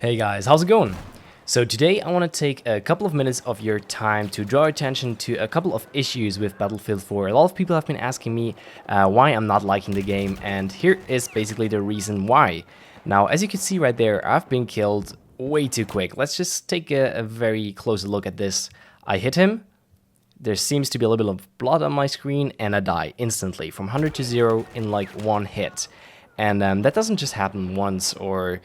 Hey guys, how's it going? So today I want to take a couple of minutes of your time to draw attention to a couple of issues with Battlefield 4. A lot of people have been asking me why I'm not liking the game, and here is basically the reason why. Now, as you can see right there, I've been killed way too quick. Let's just take a very close look at this. I hit him, there seems to be a little bit of blood on my screen, and I die instantly from 100 to 0 in like one hit. And that doesn't just happen once or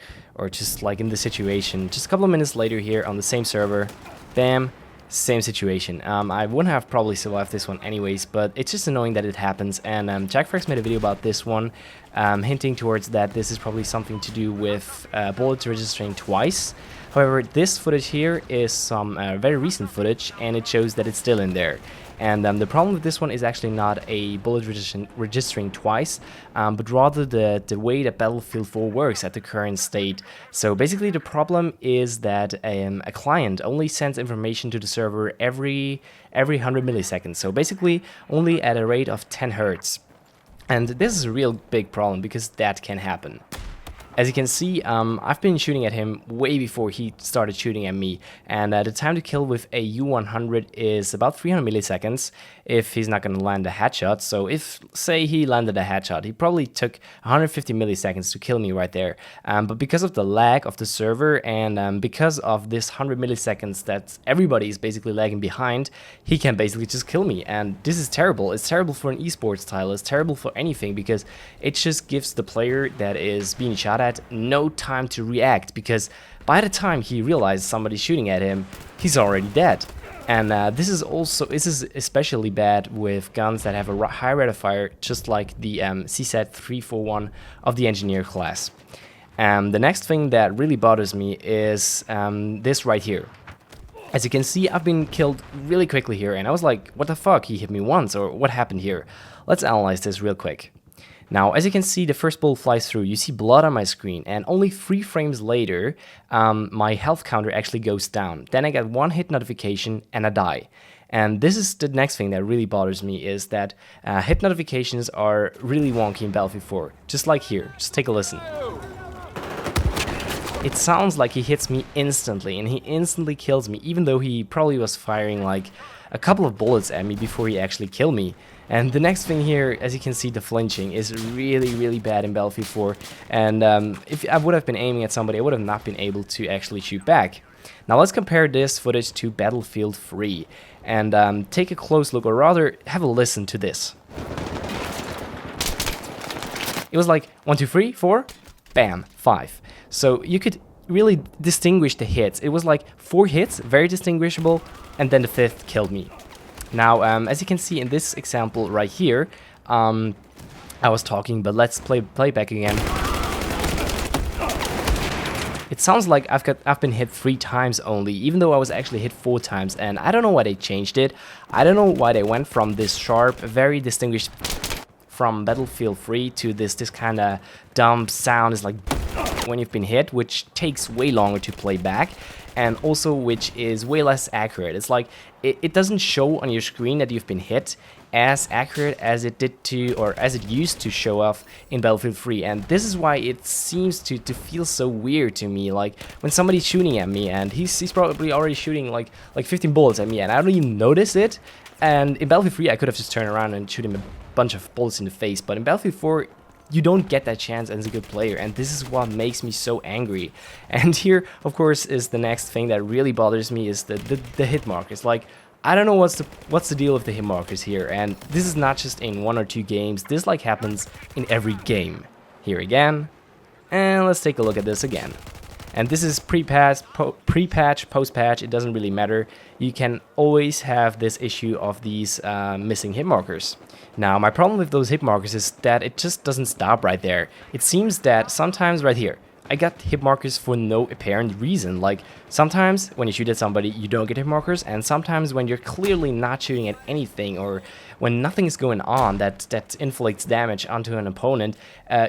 just like in the situation. Just a couple of minutes later here on the same server, bam, same situation. I wouldn't have probably survived this one anyways, but it's just annoying that it happens. And Jackfrax made a video about this one, hinting towards that this is probably something to do with bullets registering twice. However, this footage here is some very recent footage, and it shows that it's still in there. And the problem with this one is actually not a bullet registering twice, but rather the way that Battlefield 4 works at the current state. So basically the problem is that a client only sends information to the server every 100 milliseconds. So basically only at a rate of 10 Hertz. And this is a real big problem because that can happen. As you can see, I've been shooting at him way before he started shooting at me, and the time to kill with a U-100 is about 300 milliseconds if he's not going to land a headshot. So if, say, he landed a headshot, he probably took 150 milliseconds to kill me right there. But because of the lag of the server and because of this 100 milliseconds that everybody is basically lagging behind, he can basically just kill me. And this is terrible. It's terrible for an esports title. It's terrible for anything because it just gives the player that is being shot at no time to react, because by the time he realizes somebody's shooting at him, he's already dead. And this is especially bad with guns that have a high rate of fire, just like the CZ341 of the engineer class. The next thing that really bothers me is this right here. As you can see, I've been killed really quickly here, and I was like, what the fuck, he hit me once, or what happened here? Let's analyze this real quick. Now, as you can see, the first bullet flies through, you see blood on my screen, and only 3 frames later, my health counter actually goes down. Then I get one hit notification, and I die. And this is the next thing that really bothers me, is that hit notifications are really wonky in Battlefield 4. Just like here, just take a listen. It sounds like he hits me instantly, and he instantly kills me, even though he probably was firing like a couple of bullets at me before he actually killed me. And the next thing here, as you can see, the flinching is really bad in Battlefield 4. And if I would have been aiming at somebody, I would have not been able to actually shoot back. Now let's compare this footage to Battlefield 3 and take a close look, or rather have a listen to this. It was like 1, 2, 3, 4, bam, 5. So you could really distinguish the hits. It was like 4 hits, very distinguishable, and then the 5th killed me. Now, as you can see in this example right here, I was talking, but let's play playback again. It sounds like I've been hit 3 times only, even though I was actually hit 4 times, and I don't know why they changed it. I don't know why they went from this sharp, very distinguished from Battlefield 3 to this kind of dumb sound is like when you've been hit, which takes way longer to play back, and also which is way less accurate. It's like it doesn't show on your screen that you've been hit as accurate as it did to, or as it used to show off in Battlefield 3, and this is why it seems to feel so weird to me. Like when somebody's shooting at me and he's probably already shooting like 15 bullets at me, and I don't even notice it. And in Battlefield 3 I could have just turned around and shoot him a bunch of bullets in the face, but in Battlefield 4 you don't get that chance as a good player, and this is what makes me so angry. And here, of course, is the next thing that really bothers me, is the Hitmarkers. Like, I don't know what's the deal with the Hitmarkers here, and this is not just in 1 or 2 games, this like happens in every game. Here again, and let's take a look at this again. And this is pre-patch, post-patch, it doesn't really matter. You can always have this issue of these missing hitmarkers. Now, my problem with those hitmarkers is that it just doesn't stop right there. It seems that sometimes right here, I got hitmarkers for no apparent reason. Like, sometimes when you shoot at somebody, you don't get hitmarkers, and sometimes when you're clearly not shooting at anything, or when nothing is going on that inflicts damage onto an opponent,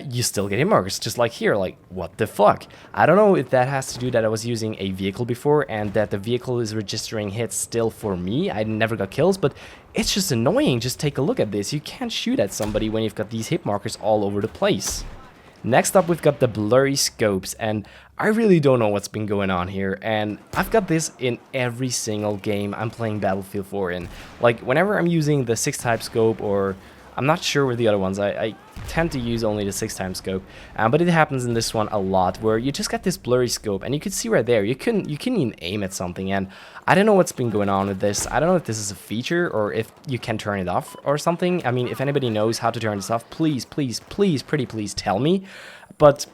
you still get hitmarkers, just like here. Like, what the fuck? I don't know if that has to do that I was using a vehicle before, and that the vehicle is registering hits still for me. I never got kills, but it's just annoying. Just take a look at this. You can't shoot at somebody when you've got these hitmarkers all over the place. Next up, we've got the blurry scopes, and I really don't know what's been going on here, and I've got this in every single game I'm playing Battlefield 4 in. Like, whenever I'm using the 6-type scope, or I'm not sure with the other ones, I tend to use only the 6-time scope, but it happens in this one a lot, where you just got this blurry scope, and you can see right there, you can even aim at something, and I don't know what's been going on with this. I don't know if this is a feature, or if you can turn it off or something. I mean, if anybody knows how to turn this off, please, please, please, pretty please tell me. But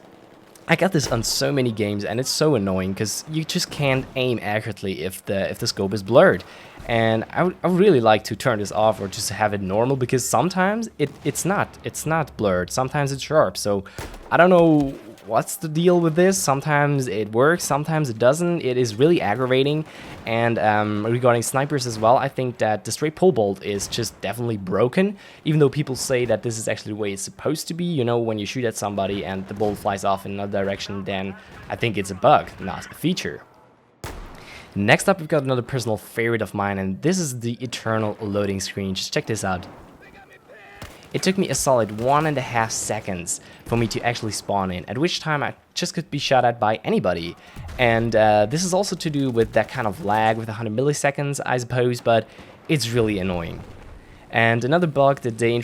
I got this on so many games, and it's so annoying because you just can't aim accurately if the scope is blurred. And I would really like to turn this off or just have it normal, because sometimes it's not blurred, sometimes it's sharp. So I don't know what's the deal with this. Sometimes it works, sometimes it doesn't. It is really aggravating. And regarding snipers as well, I think that the straight pole bolt is just definitely broken, even though people say that this is actually the way it's supposed to be. You know, when you shoot at somebody and the bolt flies off in another direction, then I think it's a bug, not a feature. Next up, we've got another personal favorite of mine, and this is the eternal loading screen. Just check this out. It took me a solid 1.5 seconds for me to actually spawn in, at which time I just could be shot at by anybody. And this is also to do with that kind of lag with 100 milliseconds, I suppose, but it's really annoying. And another bug that they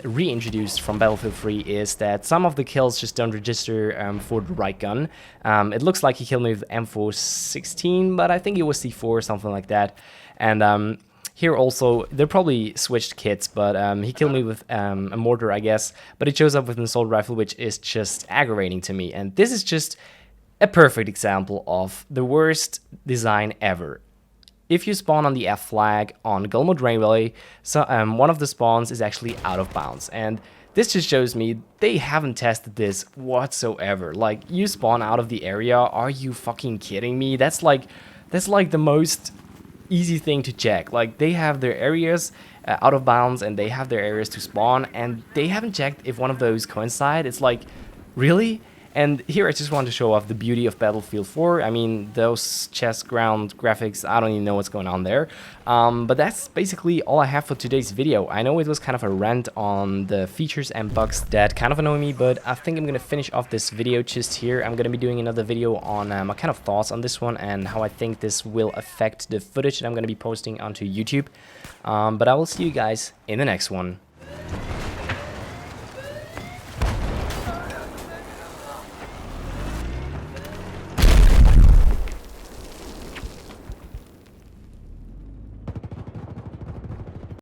reintroduced from Battlefield 3 is that some of the kills just don't register for the right gun. It looks like he killed me with M416, but I think it was C4 or something like that. And here also, they probably switched kits, but he killed me with a mortar, I guess. But it shows up with an assault rifle, which is just aggravating to me. And this is just a perfect example of the worst design ever. If you spawn on the F flag on Gull Mode Railway, so, one of the spawns is actually out of bounds. And this just shows me they haven't tested this whatsoever. Like, you spawn out of the area, are you fucking kidding me? That's like the most easy thing to check. Like, they have their areas out of bounds, and they have their areas to spawn, and they haven't checked if one of those coincide. It's like, really? And here I just want to show off the beauty of Battlefield 4. I mean, those chest ground graphics, I don't even know what's going on there. But that's basically all I have for today's video. I know it was kind of a rant on the features and bugs that kind of annoy me, but I think I'm going to finish off this video just here. I'm going to be doing another video on my kind of thoughts on this one and how I think this will affect the footage that I'm going to be posting onto YouTube. But I will see you guys in the next one.